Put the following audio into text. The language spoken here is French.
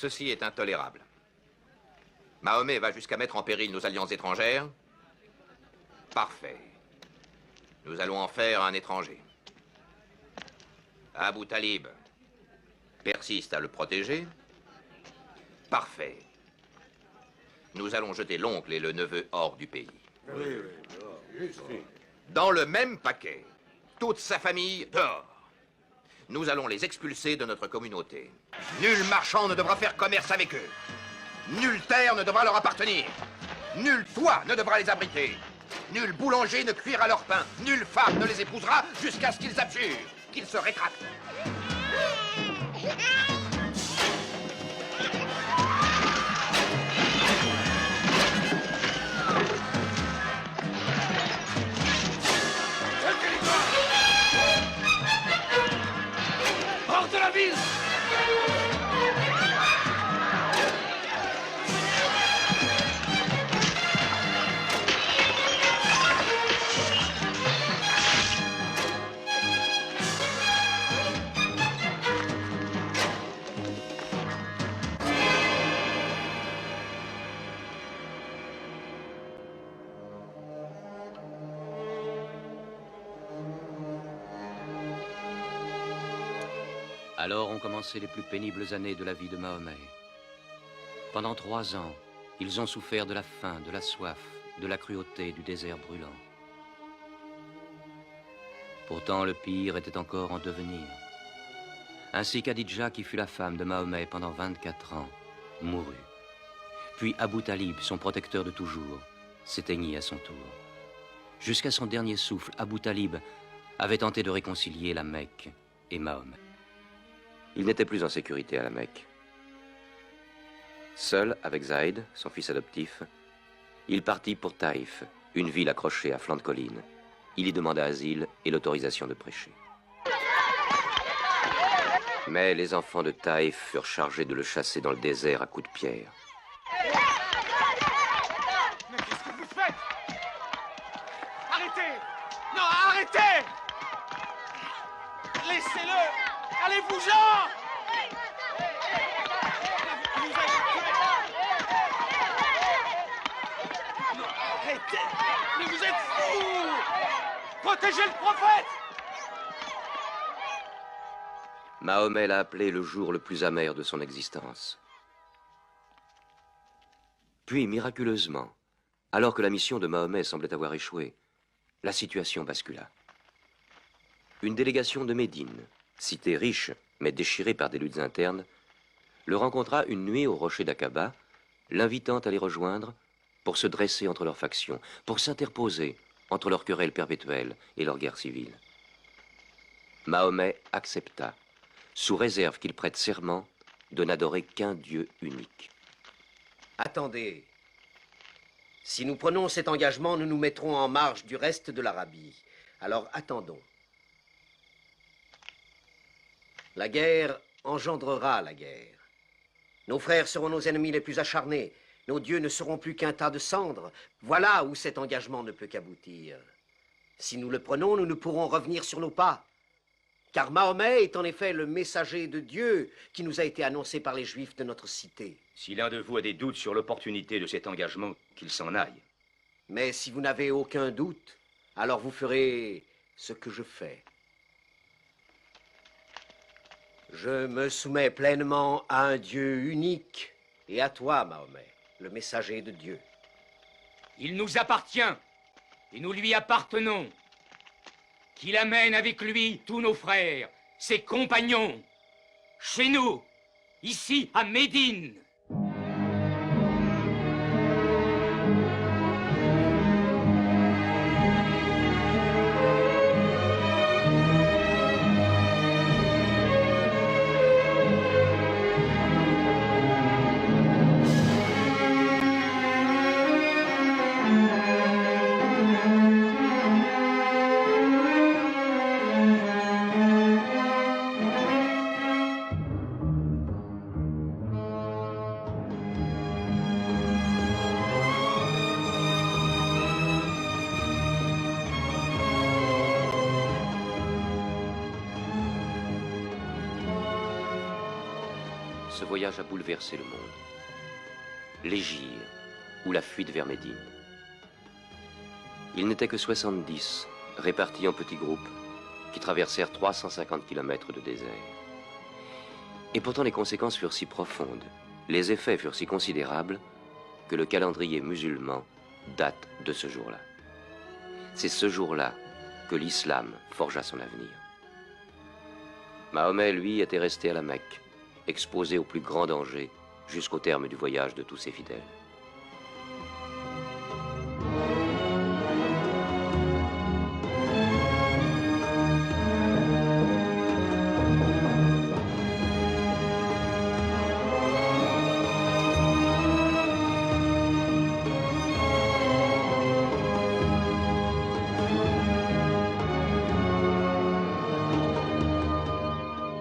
Ceci est intolérable. Mahomet va jusqu'à mettre en péril nos alliances étrangères. Parfait. Nous allons en faire un étranger. Abu Talib persiste à le protéger. Parfait. Nous allons jeter l'oncle et le neveu hors du pays. Dans le même paquet, toute sa famille dehors. Nous allons les expulser de notre communauté. Nul marchand ne devra faire commerce avec eux. Nulle terre ne devra leur appartenir. Nul toit ne devra les abriter. Nul boulanger ne cuira leur pain. Nulle femme ne les épousera jusqu'à ce qu'ils abjurent, qu'ils se rétractent. Hors de la ville! Alors ont commencé les plus pénibles années de la vie de Mahomet. Pendant 3 ans, ils ont souffert de la faim, de la soif, de la cruauté du désert brûlant. Pourtant, le pire était encore en devenir. Ainsi Khadija, qui fut la femme de Mahomet pendant 24 ans, mourut. Puis Abu Talib, son protecteur de toujours, s'éteignit à son tour. Jusqu'à son dernier souffle, Abu Talib avait tenté de réconcilier la Mecque et Mahomet. Il n'était plus en sécurité à la Mecque. Seul, avec Zaïd, son fils adoptif, il partit pour Taïf, une ville accrochée à flanc de colline. Il y demanda asile et l'autorisation de prêcher. Mais les enfants de Taïf furent chargés de le chasser dans le désert à coups de pierre. Mais qu'est-ce que vous faites? Arrêtez! Non, arrêtez! Laissez-le! Allez-vous-en! Non, arrêtez! Mais vous êtes fous! Protégez le prophète! Mahomet l'a appelé le jour le plus amer de son existence. Puis, miraculeusement, alors que la mission de Mahomet semblait avoir échoué, la situation bascula. Une délégation de Médine, cité riche, mais déchirée par des luttes internes, le rencontra une nuit au rocher d'Aqaba, l'invitant à les rejoindre pour se dresser entre leurs factions, pour s'interposer entre leur querelle perpétuelle et leur guerre civile. Mahomet accepta, sous réserve qu'il prête serment de n'adorer qu'un Dieu unique. Attendez. Si nous prenons cet engagement, nous nous mettrons en marge du reste de l'Arabie. Alors attendons. La guerre engendrera la guerre. Nos frères seront nos ennemis les plus acharnés. Nos dieux ne seront plus qu'un tas de cendres. Voilà où cet engagement ne peut qu'aboutir. Si nous le prenons, nous ne pourrons revenir sur nos pas. Car Mahomet est en effet le messager de Dieu qui nous a été annoncé par les Juifs de notre cité. Si l'un de vous a des doutes sur l'opportunité de cet engagement, qu'il s'en aille. Mais si vous n'avez aucun doute, alors vous ferez ce que je fais. Je me soumets pleinement à un Dieu unique et à toi, Mahomet, le messager de Dieu. Il nous appartient et nous lui appartenons. Qu'il amène avec lui tous nos frères, ses compagnons, chez nous, ici à Médine. ce voyage a bouleversé le monde. L'Hégire ou la fuite vers Médine. Ils n'étaient que 70, répartis en petits groupes, qui traversèrent 350 km de désert. Et pourtant les conséquences furent si profondes, les effets furent si considérables, que le calendrier musulman date de ce jour-là. C'est ce jour-là que l'islam forgea son avenir. Mahomet, lui, était resté à la Mecque, exposé au plus grand danger jusqu'au terme du voyage de tous ses fidèles.